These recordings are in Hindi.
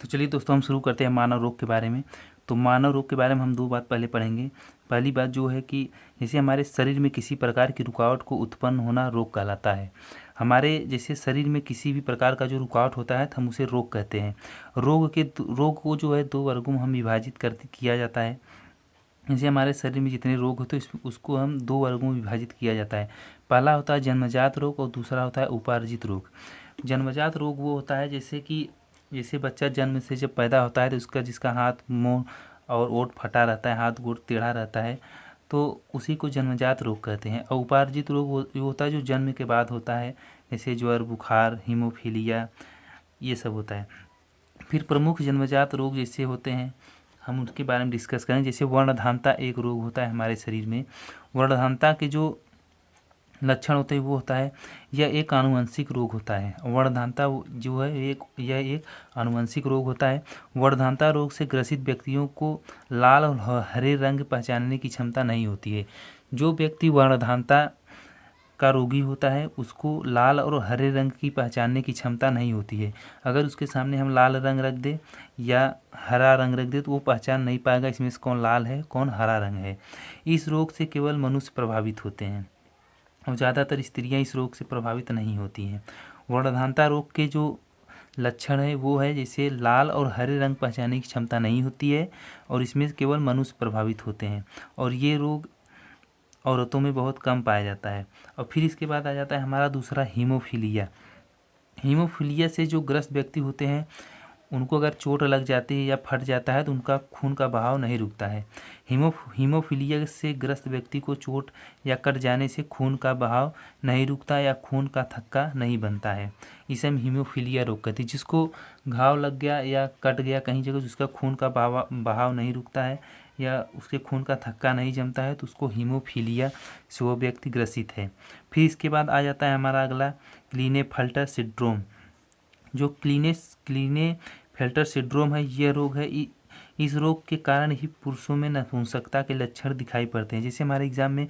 तो चलिए दोस्तों, हम शुरू करते हैं मानव रोग के बारे में। तो मानव रोग के बारे में हम दो बात पहले पढ़ेंगे। पहली बात जो है कि जैसे हमारे शरीर में किसी प्रकार की रुकावट को उत्पन्न होना रोग कहलाता है। हमारे जैसे शरीर में किसी भी प्रकार का जो रुकावट होता है तो हम उसे रोग कहते हैं। रोग को जो है दो वर्गों में हम विभाजित किया जाता है। जैसे हमारे शरीर में जितने रोग होते हैं उसको हम दो वर्गों में विभाजित किया जाता है। पहला होता है जन्मजात रोग और दूसरा होता है उपार्जित रोग। जन्मजात रोग वो होता है जैसे बच्चा जन्म से जब पैदा होता है तो जिसका हाथ मुंह और ओंठ फटा रहता है, हाथ गोड़ टेढ़ा रहता है, तो उसी को जन्मजात रोग कहते हैं। और उपार्जित रोग वो होता है जो जन्म के बाद होता है, जैसे ज्वर, बुखार, हीमोफीलिया, ये सब होता है। फिर प्रमुख जन्मजात रोग जैसे होते हैं हम उनके बारे में डिस्कस करें। जैसे वर्णधानता एक रोग होता है हमारे शरीर में। वर्णधानता के जो लक्षण होते हैं वो होता है, यह एक आनुवंशिक रोग होता है। वर्णधानता जो है यह एक आनुवंशिक रोग होता है। वर्णधानता रोग से ग्रसित व्यक्तियों को लाल और हरे रंग पहचानने की क्षमता नहीं होती है। जो व्यक्ति वर्णधानता का रोगी होता है उसको लाल और हरे रंग की पहचानने की क्षमता नहीं होती है। अगर उसके सामने हम लाल रंग रख दें या हरा रंग रख दें तो वो पहचान नहीं पाएगा इसमें से कौन लाल है कौन हरा रंग है। इस रोग से केवल मनुष्य प्रभावित होते हैं और ज़्यादातर स्त्रियां इस रोग से प्रभावित नहीं होती हैं। वर्णधानता रोग के जो लक्षण है वो है जैसे लाल और हरे रंग पहचानने की क्षमता नहीं होती है और इसमें केवल मनुष्य प्रभावित होते हैं और ये रोग औरतों में बहुत कम पाया जाता है। और फिर इसके बाद आ जाता है हमारा दूसरा हीमोफीलिया। हीमोफीलिया से जो ग्रस्त व्यक्ति होते हैं उनको अगर चोट लग जाती है या फट जाता है तो उनका खून का बहाव नहीं रुकता है। हीमोफीलिया से ग्रस्त व्यक्ति को चोट या कट जाने से खून का बहाव नहीं रुकता या खून का थक्का नहीं बनता है। इसे हम हीमोफीलिया रोग कहते हैं। जिसको घाव लग गया या कट गया कहीं जगह जिसका खून का बहाव नहीं रुकता है या उसके खून का थक्का नहीं जमता है तो उसको हीमोफीलिया से वो व्यक्ति ग्रसित है। फिर इसके बाद आ जाता है हमारा अगला क्लीनेफेल्टर सिंड्रोम। जो क्लीनेफेल्टर सिंड्रोम है यह रोग है, इस रोग के कारण ही पुरुषों में नपुंसकता के लक्षण दिखाई पड़ते हैं। जैसे हमारे एग्जाम में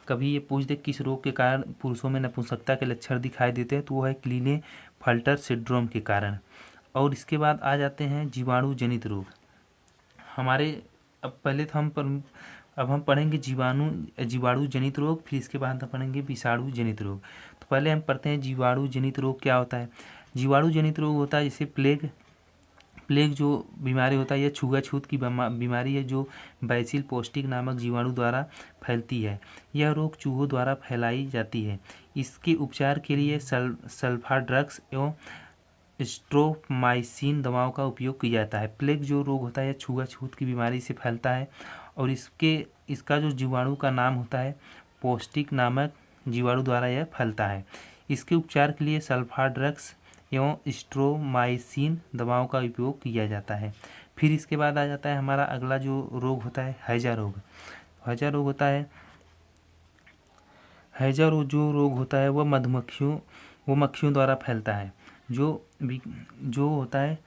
कभी ये पूछ दे किस रोग के कारण पुरुषों में नपुंसकता के लक्षण दिखाई देते हैं तो वो है क्लीनेफेल्टर सिंड्रोम के कारण। और इसके बाद आ जाते हैं जीवाणु जनित रोग। अब हम पढ़ेंगे जीवाणु जनित रोग, फिर इसके बाद हम पढ़ेंगे विषाणु जनित रोग। तो पहले हम पढ़ते हैं जीवाणु जनित रोग क्या होता है। जीवाणु जनित रोग होता है जैसे प्लेग जो बीमारी होता है यह छुआछूत की बीमारी है जो बैसिल पौष्टिक नामक जीवाणु द्वारा फैलती है। यह रोग चूहों द्वारा फैलाई जाती है। इसके उपचार के लिए सल्फा ड्रग्स एवं स्ट्रोमाइसिन दवाओं का उपयोग किया जाता है। प्लेग जो रोग होता है यह छुआछूत की बीमारी से फैलता है और इसका जो जीवाणु का नाम होता है पौष्टिक नामक जीवाणु द्वारा यह फैलता है। इसके उपचार के लिए सल्फा ड्रग्स एवं स्ट्रोमाइसिन दवाओं का उपयोग किया जाता है। फिर इसके बाद आ जाता है हमारा अगला जो रोग होता है हैजा रोग। हैजा रोग होता है जो रोग होता है वह मक्खियों द्वारा फैलता है। जो होता है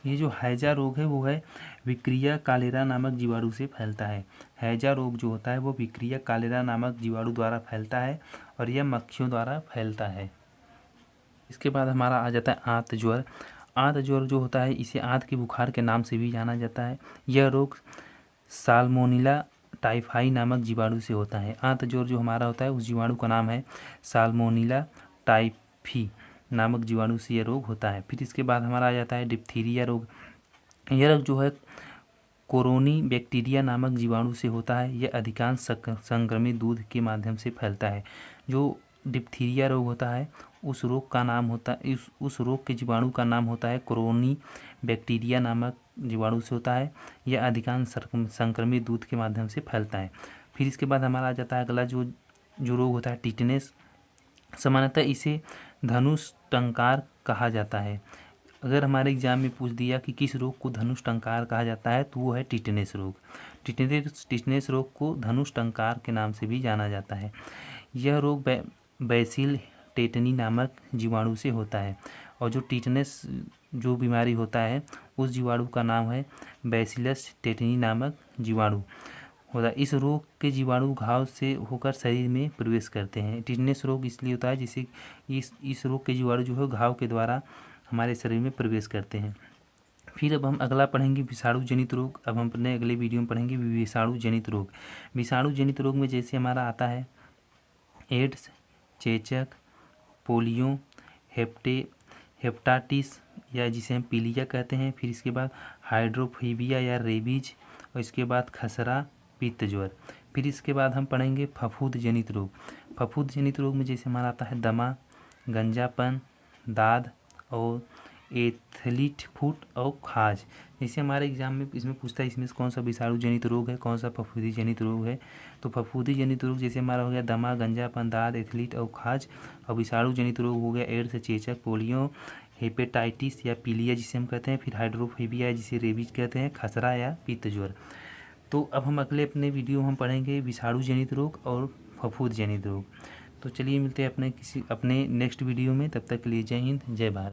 ये जो हैजा रोग है वो है विक्रिया कालेरा नामक जीवाणु से फैलता है। हैजा रोग जो होता है वो विक्रिया कालेरा नामक जीवाणु द्वारा फैलता है और यह मक्खियों द्वारा फैलता है। इसके बाद हमारा आ जाता है आंत ज्वर। आंत ज्वर जो होता है इसे आंत के बुखार के नाम से भी जाना जाता है। यह रोग साल्मोनेला टाइफाई नामक जीवाणु से होता है। आंत ज्वर जो हमारा होता है उस जीवाणु का नाम है साल्मोनेला टाइफी नामक जीवाणु से यह रोग होता है। फिर इसके बाद हमारा आ जाता है डिप्थीरिया रोग। यह रोग जो है कोरोनी बैक्टीरिया नामक जीवाणु से होता है। यह अधिकांश संक्रमित दूध के माध्यम से फैलता है। जो डिप्थीरिया रोग होता है उस रोग के जीवाणु का नाम होता है कोरोनी बैक्टीरिया नामक जीवाणु से होता है। यह अधिकांश संक्रमित दूध के माध्यम से फैलता है। फिर इसके बाद हमारा आ जाता है अगला जो रोग होता है टिटनेस। सामान्यतः इसे धनुष टंकार कहा जाता है। अगर हमारे एग्जाम में पूछ दिया कि किस रोग को धनुष टंकार कहा जाता है तो वो है टिटनेस रोग। टिटनेस रोग को धनुष टंकार के नाम से भी जाना जाता है। यह रोग बैसिल टेटनी नामक जीवाणु से होता है और जो टिटनेस जो बीमारी होता है उस जीवाणु का नाम है बैसिलस टेटनी नामक जीवाणु होता है। इस रोग के जीवाणु घाव से होकर शरीर में प्रवेश करते हैं। टिटनेस रोग इसलिए होता है जिससे इस रोग के जीवाणु जो है घाव के द्वारा हमारे शरीर में प्रवेश करते हैं। फिर अब हम अगला पढ़ेंगे विषाणु जनित रोग। अब हम अपने अगले वीडियो में पढ़ेंगे विषाणु जनित रोग। विषाणु जनित रोग में जैसे हमारा आता है एड्स, चेचक, पोलियो, हेपेटाइटिस या जिसे हम पीलिया कहते हैं। फिर इसके बाद हाइड्रोफीबिया या रेबीज, और इसके बाद खसरा, पित्त ज्वर। फिर इसके बाद हम पढ़ेंगे फफूंद जनित रोग। फफूंद जनित रोग में जैसे हमारा आता है दमा, गंजापन, दाद और एथलीट फुट और खाज। जैसे हमारे एग्जाम में इसमें पूछता है इसमें से कौन सा विषाणु जनित रोग है, कौन सा फफूंदी जनित रोग है। तो फफूंदी जनित रोग जैसे हमारा हो गया दमा, गंजापन, दाद, एथलीट और खाज। और विषाणु जनित रोग हो गया एड्स, चेचक, पोलियो, हेपेटाइटिस या पीलिया जिसे हम कहते हैं। फिर हाइड्रोफीबिया जिसे रेबीज कहते हैं, खसरा या पित्त ज्वर। तो अब हम अगले अपने वीडियो हम पढ़ेंगे विषाणु जनित रोग और फफूंद जनित रोग। तो चलिए मिलते हैं अपने नेक्स्ट वीडियो में। तब तक के लिए जय हिंद, जय भारत।